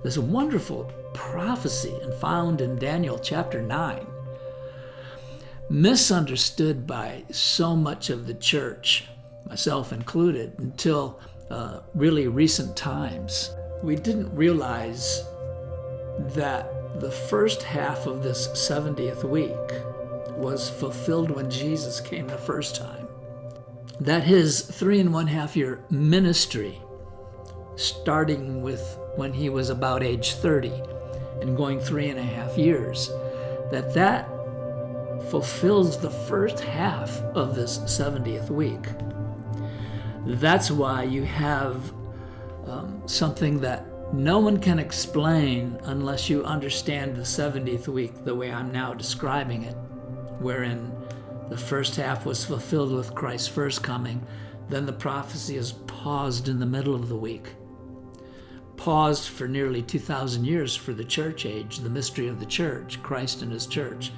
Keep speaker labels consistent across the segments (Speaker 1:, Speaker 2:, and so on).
Speaker 1: this wonderful prophecy and found in Daniel chapter 9, misunderstood by so much of the church, myself included, until really recent times. We didn't realize that the first half of this 70th week was fulfilled when Jesus came the first time. That his 3.5 year ministry, starting with when he was about age 30 and going 3.5 years, that fulfills the first half of this 70th week. That's why you have something that no one can explain unless you understand the 70th week the way I'm now describing it, wherein the first half was fulfilled with Christ's first coming, then the prophecy is paused in the middle of the week. Paused for nearly 2,000 years for the church age, the mystery of the church, Christ and his church.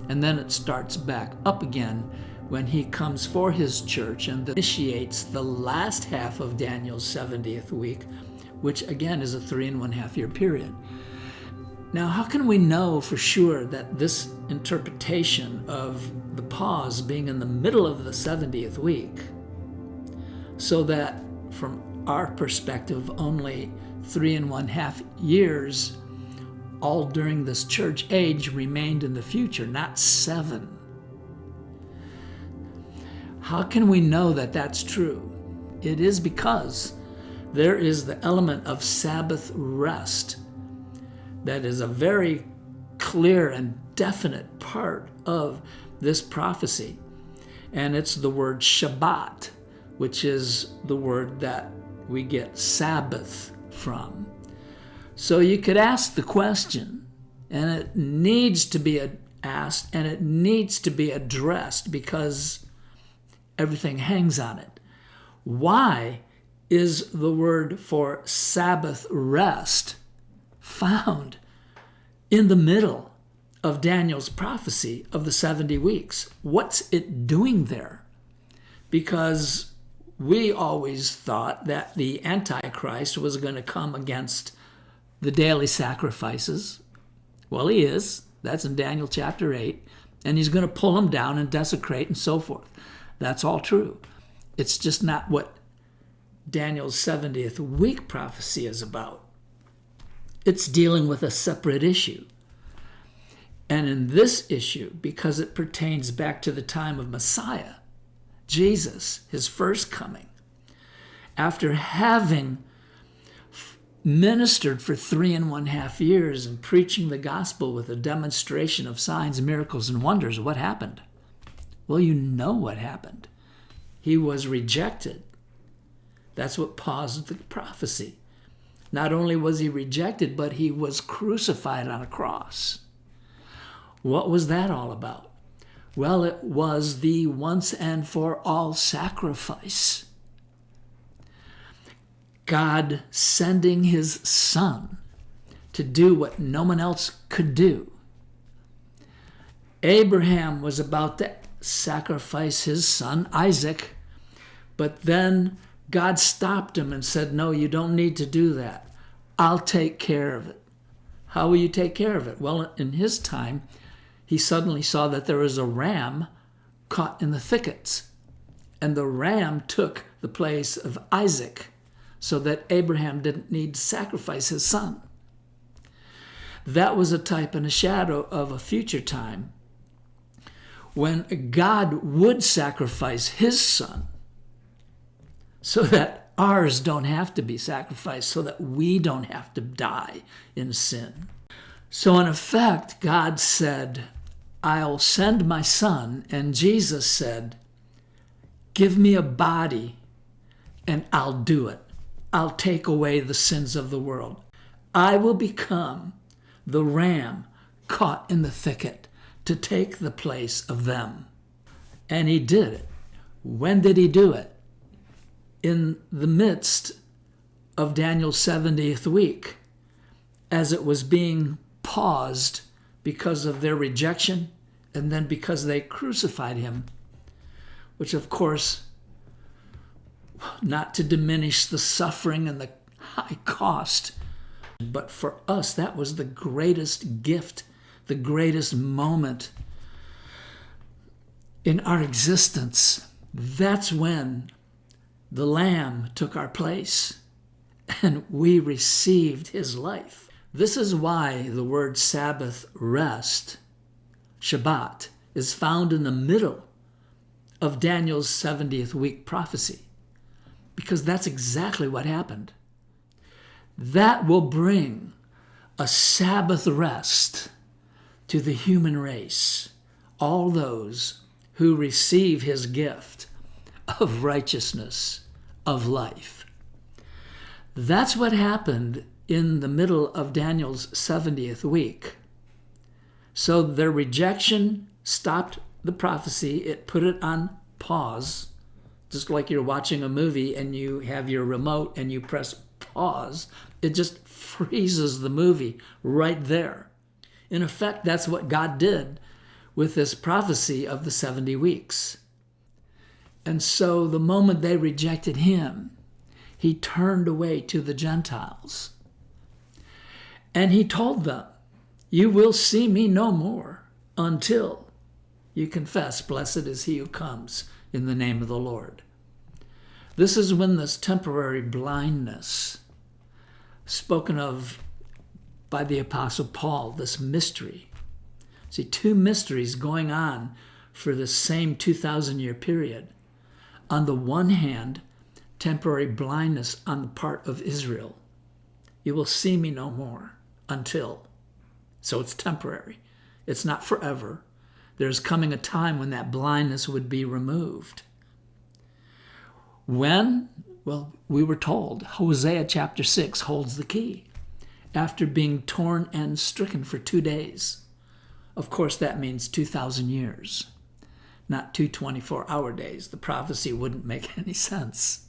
Speaker 1: And then it starts back up again when he comes for his church and initiates the last half of Daniel's 70th week, which again is a 3.5 year period. Now, how can we know for sure that this interpretation of the pause being in the middle of the 70th week, so that from our perspective only 3.5 years all during this church age remained in the future, not 7? How can we know that that's true? It is because there is the element of Sabbath rest that is a very clear and definite part of this prophecy. And it's the word Shabbat, which is the word that we get Sabbath from. So you could ask the question, and it needs to be asked, and it needs to be addressed because everything hangs on it. Why is the word for Sabbath rest found in the middle of Daniel's prophecy of the 70 weeks? What's it doing there? Because we always thought that the Antichrist was going to come against the daily sacrifices. Well, he is. That's in Daniel chapter 8. And he's going to pull them down and desecrate and so forth. That's all true. It's just not what Daniel's 70th week prophecy is about. It's dealing with a separate issue. And in this issue, because it pertains back to the time of Messiah, Jesus, his first coming, after having ministered for 3.5 years and preaching the gospel with a demonstration of signs, miracles, and wonders, what happened? Well, you know what happened. He was rejected. That's what paused the prophecy. Not only was he rejected, but he was crucified on a cross. What was that all about? Well, it was the once and for all sacrifice. God sending his son to do what no one else could do. Abraham was about to sacrifice his son, Isaac, but then God stopped him and said, no, you don't need to do that. I'll take care of it. How will you take care of it? Well, in his time, he suddenly saw that there was a ram caught in the thickets, and the ram took the place of Isaac, so that Abraham didn't need to sacrifice his son. That was a type and a shadow of a future time when God would sacrifice his son so that ours don't have to be sacrificed, so that we don't have to die in sin. So in effect, God said, I'll send my son, and Jesus said, give me a body and I'll do it. I'll take away the sins of the world. I will become the ram caught in the thicket to take the place of them. And he did it. When did he do it? In the midst of Daniel's 70th week, as it was being paused because of their rejection and then because they crucified him, which of course, not to diminish the suffering and the high cost But for us, that was the greatest gift, the greatest moment in our existence. That's when the Lamb took our place and we received his life. This is why the word Sabbath, rest, Shabbat, is found in the middle of Daniel's 70th week prophecy, because that's exactly what happened. That will bring a Sabbath rest to the human race, all those who receive his gift of righteousness, of life. That's what happened in the middle of Daniel's 70th week. So their rejection stopped the prophecy. It put it on pause, just like you're watching a movie and you have your remote and you press pause. It just freezes the movie right there. In effect, that's what God did with this prophecy of the 70 weeks. And so the moment they rejected him, he turned away to the Gentiles. And he told them, "You will see me no more until you confess, blessed is he who comes in the name of the Lord." This is when this temporary blindness spoken of by the Apostle Paul, this mystery. See, two mysteries going on for the same 2,000-year period. On the one hand, temporary blindness on the part of Israel. You will see me no more until. So it's temporary. It's not forever. There's coming a time when that blindness would be removed. When? Well, we were told. Hosea chapter 6 holds the key. After being torn and stricken for 2 days. Of course, that means 2,000 years, not 2 24-hour days. The prophecy wouldn't make any sense.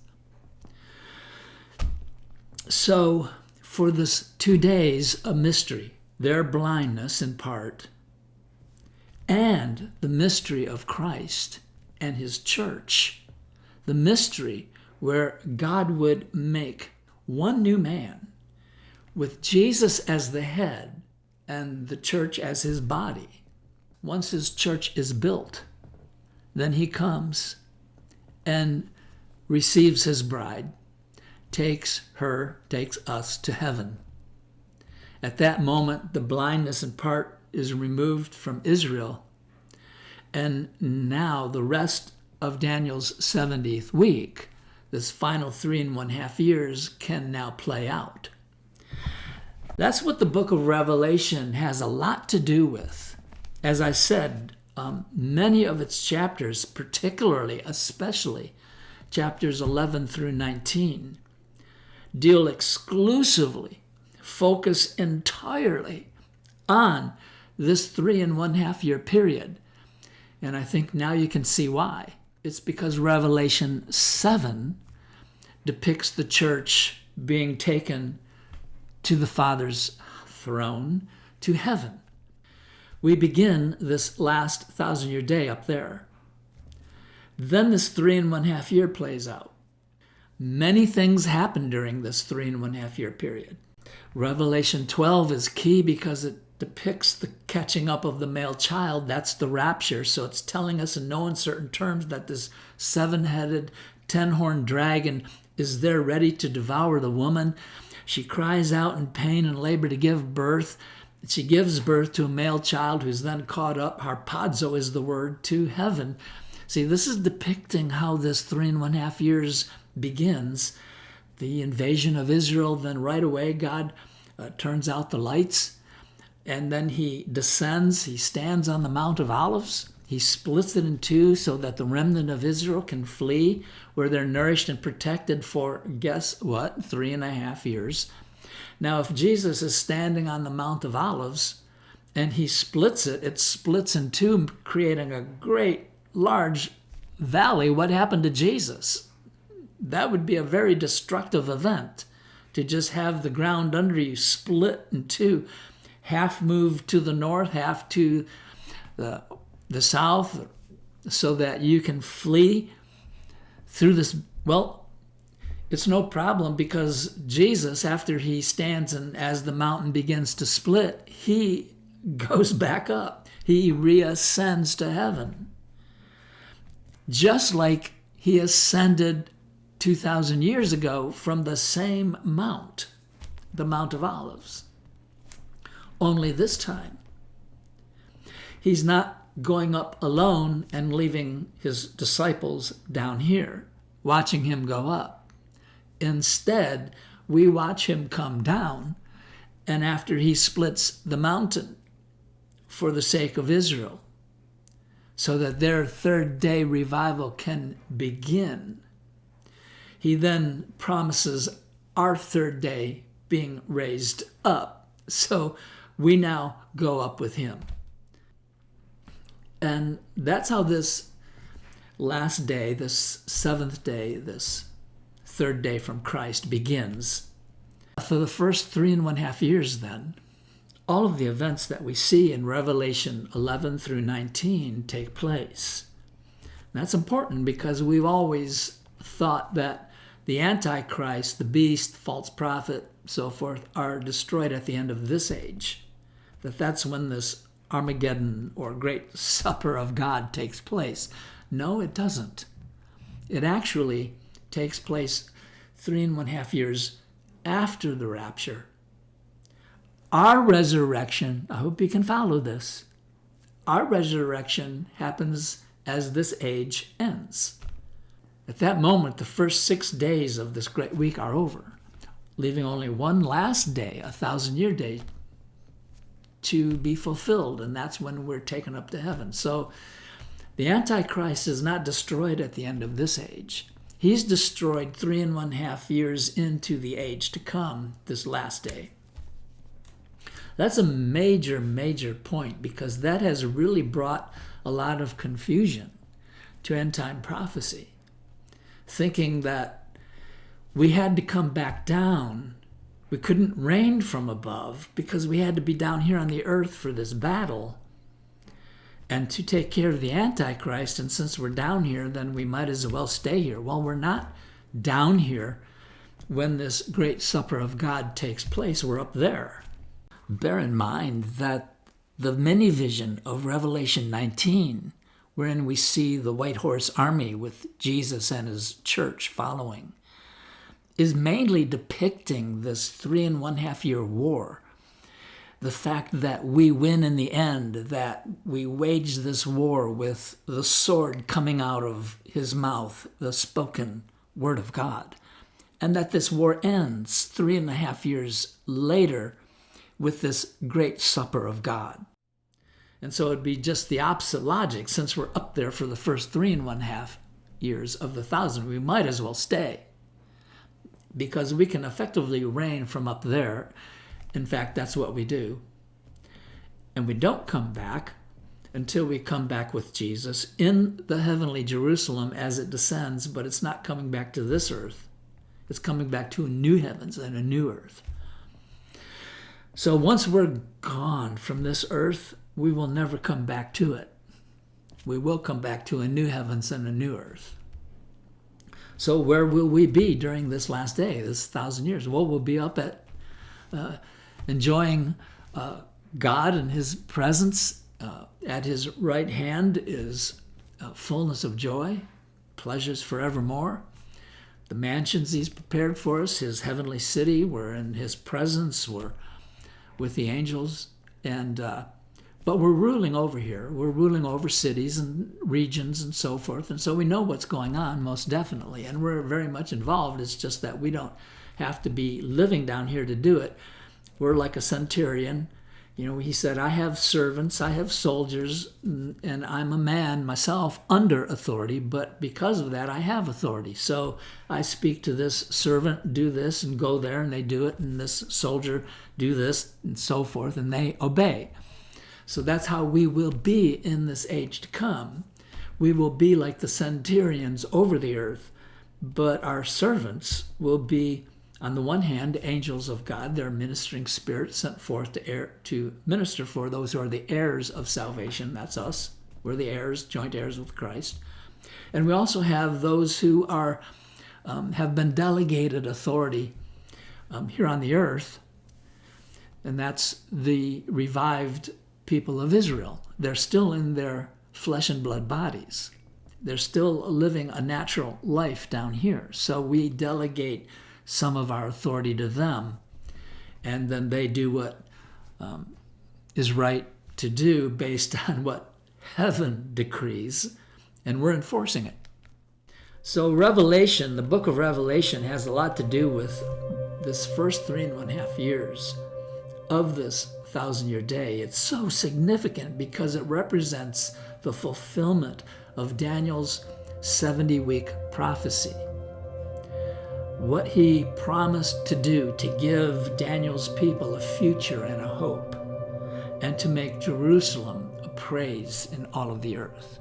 Speaker 1: So, for this 2 days, a mystery, their blindness in part, and the mystery of Christ and his church, the mystery where God would make one new man with Jesus as the head and the church as his body. Once his church is built, then he comes and receives his bride, takes us to heaven. At that moment, the blindness in part is removed from Israel, and now the rest of Daniel's 70th week, this final 3.5 years, can now play out. That's what the book of Revelation has a lot to do with. As I said, many of its chapters, especially chapters 11 through 19, deal exclusively, focus entirely on this 3.5 year period. And I think now you can see why. It's because Revelation 7 depicts the church being taken to the Father's throne, to heaven. We begin this last 1,000-year day up there. Then this 3.5 year plays out. Many things happen during this 3.5 year period. Revelation 12 is key because it depicts the catching up of the male child. That's the rapture. So it's telling us in no uncertain terms that this 7-headed, 10-horned dragon is there ready to devour the woman. She cries out in pain and labor to give birth. She gives birth to a male child who's then caught up, harpazo is the word, to heaven. See, this is depicting how this 3.5 years begins. The invasion of Israel, then right away God turns out the lights, and then he descends, he stands on the Mount of Olives. He splits it in two so that the remnant of Israel can flee, where they're nourished and protected for, guess what, 3.5 years. Now, if Jesus is standing on the Mount of Olives and he splits it, it splits in two, creating a great, large valley. What happened to Jesus? That would be a very destructive event, to just have the ground under you split in two, half moved to the north, half to the south, so that you can flee through this. Well, It's no problem because Jesus, after he stands and as the mountain begins to split, he goes back up. He reascends to heaven. Just like he ascended 2,000 years ago from the same mount, the Mount of Olives. Only this time, he's not going up alone and leaving his disciples down here, watching him go up. Instead, we watch him come down, and after he splits the mountain for the sake of Israel, so that their third day revival can begin, he then promises our third day being raised up. So we now go up with him. And that's how this last day, this seventh day, this third day from Christ begins. For the first 3.5 years then, all of the events that we see in Revelation 11 through 19 take place. And that's important because we've always thought that the Antichrist, the beast, false prophet, so forth, are destroyed at the end of this age. That's when this Armageddon or great supper of God takes place. No, it doesn't. It actually takes place 3.5 years after the rapture. Our resurrection, I hope you can follow this, our resurrection happens as this age ends. At that moment, the first 6 days of this great week are over, leaving only one last day, 1,000-year day, to be fulfilled, and that's when we're taken up to heaven. So the Antichrist is not destroyed at the end of this age. He's destroyed 3.5 years into the age to come, this last day. That's a major, major point because that has really brought a lot of confusion to end-time prophecy, thinking that we had to come back down. We couldn't reign from above because we had to be down here on the earth for this battle and to take care of the Antichrist. And since we're down here, then we might as well stay here. Well, we're not down here when this great supper of God takes place. We're up there. Bear in mind that the mini vision of Revelation 19, wherein we see the white horse army with Jesus and his church following, is mainly depicting this 3.5 year war. The fact that we win in the end, that we wage this war with the sword coming out of his mouth, the spoken word of God, and that this war ends 3.5 years later with this great supper of God. And so it'd be just the opposite logic. Since we're up there for the first 3.5 years of the 1,000, we might as well stay because we can effectively reign from up there. In fact, that's what we do. And we don't come back until we come back with Jesus in the heavenly Jerusalem as it descends, but it's not coming back to this earth. It's coming back to a new heavens and a new earth. So once we're gone from this earth, we will never come back to it. We will come back to a new heavens and a new earth. So where will we be during this last day, this 1,000 years? Well, we'll be up at enjoying God and his presence. At his right hand is fullness of joy, pleasures forevermore. The mansions he's prepared for us, his heavenly city, we're in his presence, we're with the angels, and but we're ruling over here. We're ruling over cities and regions and so forth, and so we know what's going on most definitely, and we're very much involved. It's just that we don't have to be living down here to do it. We're like a centurion. You know, he said, I have servants, I have soldiers, and I'm a man myself under authority, but because of that, I have authority. So I speak to this servant, do this, and go there, and they do it, and this soldier, do this, and so forth, and they obey. So that's how we will be in this age to come. We will be like the centurions over the earth, but our servants will be, on the one hand, angels of God. They're ministering spirits sent forth to minister for those who are the heirs of salvation. That's us. We're the heirs, joint heirs with Christ. And we also have those who are have been delegated authority here on the earth, and that's the revived people of Israel. They're still in their flesh and blood bodies. They're still living a natural life down here. So we delegate some of our authority to them, and then they do what is right to do based on what heaven decrees, and we're enforcing it. So Revelation, the book of Revelation, has a lot to do with this first 3.5 years of this 1,000-year day. It's so significant because it represents the fulfillment of Daniel's 70-week prophecy. What he promised to do to give Daniel's people a future and a hope, and to make Jerusalem a praise in all of the earth.